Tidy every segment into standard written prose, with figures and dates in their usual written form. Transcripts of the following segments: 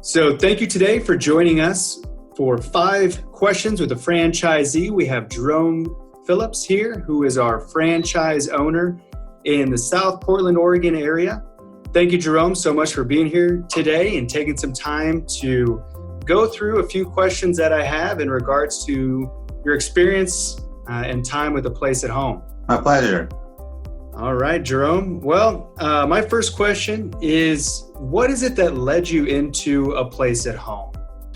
So thank you today for joining us for 5 questions with a franchisee. We have Jerome Philips here, who is our franchise owner in the South Portland, Oregon area. Thank you, Jerome, so much for being here today and taking some time to go through a few questions that I have in regards to your experience and time with A Place at Home. My pleasure. All right, Jerome. Well, my first question is, what is it that led you into A Place at Home?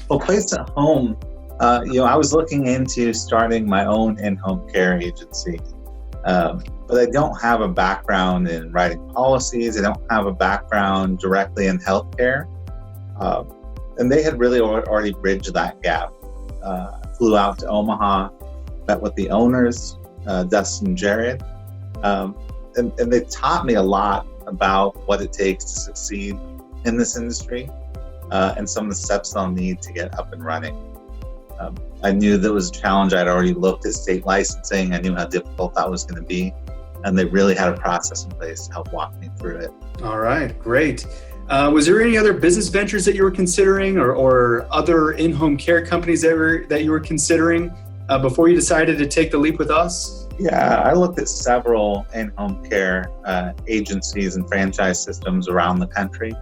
Well, Place at Home, I was looking into starting my own in-home care agency, but I don't have a background in writing policies. I don't have a background directly in healthcare. And they had really already bridged that gap. Flew out to Omaha, met with the owners, Dustin and Jerod, and they taught me a lot about what it takes to succeed in this industry and some of the steps I'll need to get up and running. I knew that was a challenge. I'd already looked at state licensing. I knew how difficult that was going to be, and they really had a process in place to help walk me through it. All right, great. Was there any other business ventures that you were considering or other in-home care companies that you were considering before you decided to take the leap with us? Yeah, I looked at several in-home care agencies and franchise systems around the country.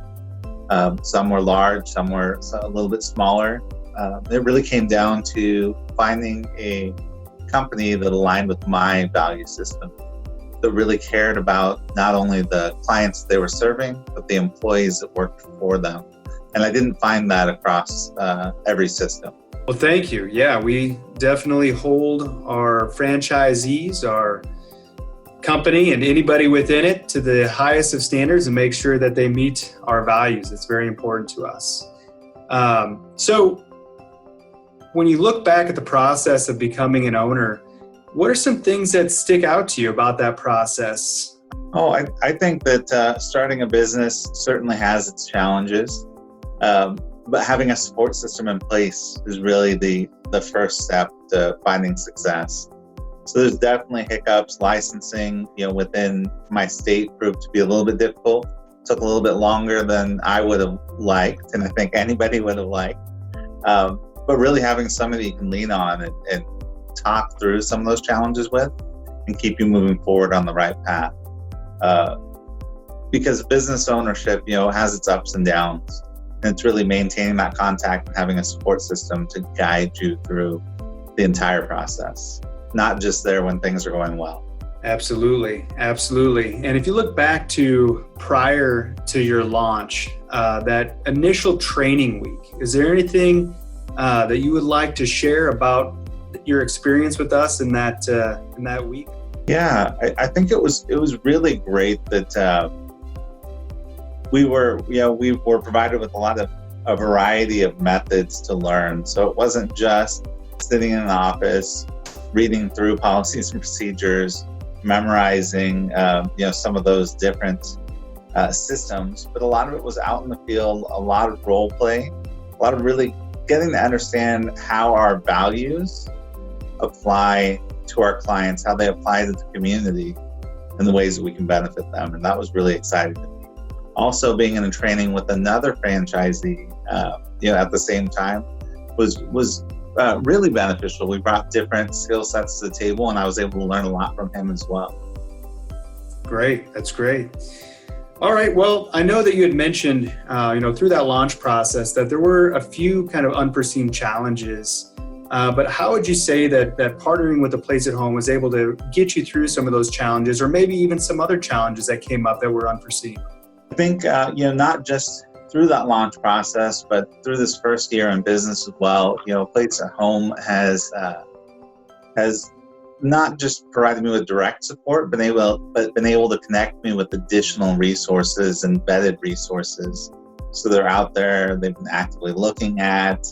Some were large, some were a little bit smaller. It really came down to finding a company that aligned with my value system, that really cared about not only the clients they were serving, but the employees that worked for them. And I didn't find that across every system. Well, thank you. Yeah, we definitely hold our franchisees, our company, and anybody within it to the highest of standards and make sure that they meet our values. It's very important to us. So when you look back at the process of becoming an owner, what are some things that stick out to you about that process? Oh, I think that starting a business certainly has its challenges, but having a support system in place is really the first step to finding success. So there's definitely hiccups. Licensing, within my state proved to be a little bit difficult. Took a little bit longer than I would have liked, and I think anybody would have liked. But really having somebody you can lean on and talk through some of those challenges with and keep you moving forward on the right path. Because business ownership, has its ups and downs. And it's really maintaining that contact and having a support system to guide you through the entire process, not just there when things are going well. Absolutely. Absolutely. And if you look back to prior to your launch, that initial training week, is there anything that you would like to share about your experience with us in that week? Yeah, I think it was really great that we were provided with a variety of methods to learn. So it wasn't just sitting in an office, reading through policies and procedures, memorizing, some of those different systems, but a lot of it was out in the field, a lot of role play, a lot of really getting to understand how our values apply to our clients, how they apply to the community, and the ways that we can benefit them. And that was really exciting to me. Also, being in a training with another franchisee, at the same time, was really beneficial. We brought different skill sets to the table, and I was able to learn a lot from him as well. Great, that's great. All right, well, I know that you had mentioned, through that launch process that there were a few kind of unforeseen challenges. But how would you say that partnering with A Place at Home was able to get you through some of those challenges, or maybe even some other challenges that came up that were unforeseen? I think, not just through that launch process, but through this first year in business as well, A Place at Home has not just provided me with direct support, but been able to connect me with additional resources and vetted resources. So they're out there, they've been actively looking at,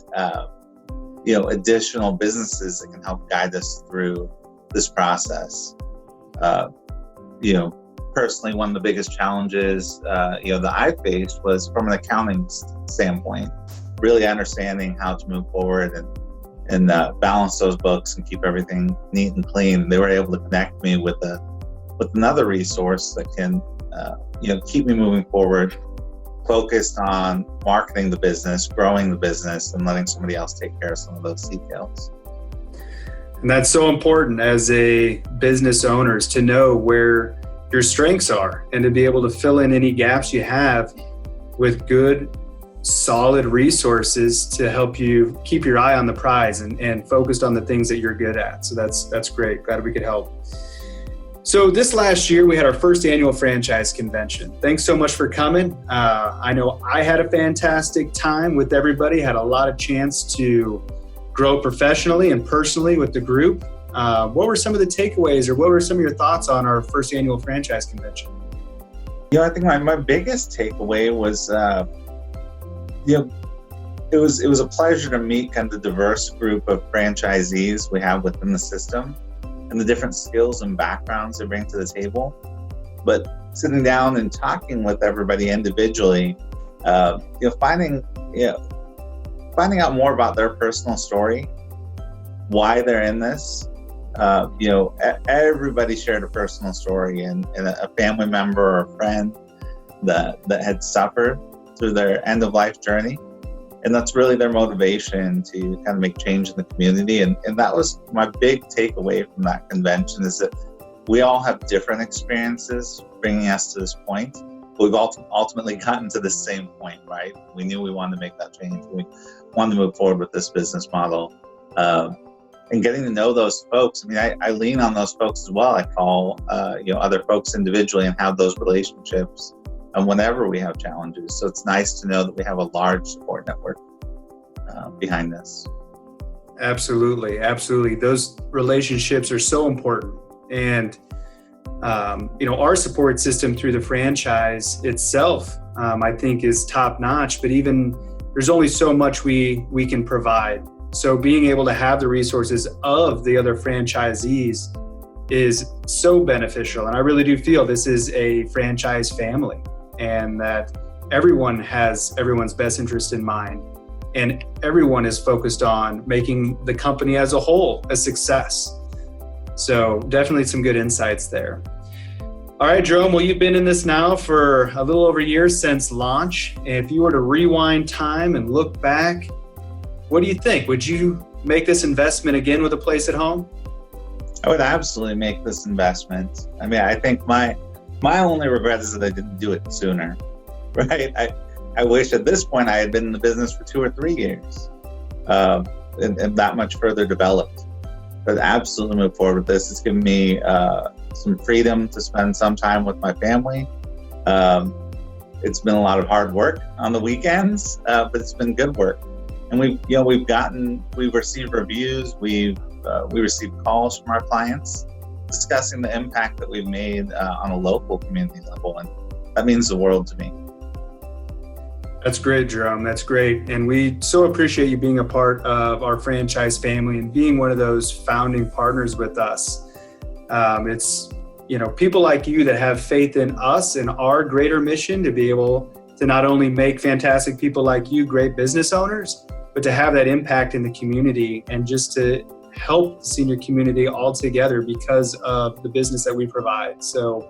additional businesses that can help guide us through this process. Personally, one of the biggest challenges, that I faced was from an accounting standpoint, really understanding how to move forward and balance those books and keep everything neat and clean. They were able to connect me with another resource that can, keep me moving forward focused on marketing the business, growing the business, and letting somebody else take care of some of those details. And that's so important as a business owner, is to know where your strengths are and to be able to fill in any gaps you have with good, solid resources to help you keep your eye on the prize and focused on the things that you're good at. So that's great. Glad we could help. So this last year, we had our first annual franchise convention. Thanks so much for coming. I know I had a fantastic time with everybody, had a lot of chance to grow professionally and personally with the group. What were some of the takeaways, or what were some of your thoughts on our first annual franchise convention? I think my biggest takeaway was, it was a pleasure to meet kind of the diverse group of franchisees we have within the system, and the different skills and backgrounds they bring to the table. But sitting down and talking with everybody individually, finding out more about their personal story, why they're in this. Everybody shared a personal story, and a family member or a friend that had suffered through their end-of-life journey. And that's really their motivation to kind of make change in the community. And that was my big takeaway from that convention, is that we all have different experiences bringing us to this point. But we've ultimately gotten to the same point, right? We knew we wanted to make that change. We wanted to move forward with this business model. And getting to know those folks, I lean on those folks as well. I call other folks individually and have those relationships whenever we have challenges. So it's nice to know that we have a large support network behind this. Absolutely. Those relationships are so important. And, our support system through the franchise itself, I think, is top notch, but even there's only so much we can provide. So being able to have the resources of the other franchisees is so beneficial. And I really do feel this is a franchise family, and that everyone has everyone's best interest in mind, and everyone is focused on making the company as a whole a success. So definitely some good insights there. All right, Jerome, well, you've been in this now for a little over a year since launch. If you were to rewind time and look back, what do you think? Would you make this investment again with a place at home? I would absolutely make this investment. I think my only regret is that I didn't do it sooner, right? I wish at this point I had been in the business for 2 or 3 years and that much further developed. But absolutely move forward with this. It's given me some freedom to spend some time with my family. It's been a lot of hard work on the weekends, but it's been good work. And we've received reviews, we received calls from our clients discussing the impact that we've made on a local community level, and that means the world to me. That's great, Jerome. That's great. And we so appreciate you being a part of our franchise family and being one of those founding partners with us. It's, people like you that have faith in us and our greater mission to be able to not only make fantastic people like you great business owners, but to have that impact in the community and just to help the senior community all together because of the business that we provide. So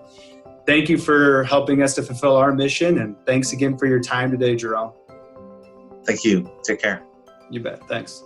thank you for helping us to fulfill our mission, and thanks again for your time today, Jerome. Thank you. Take care. You bet. Thanks.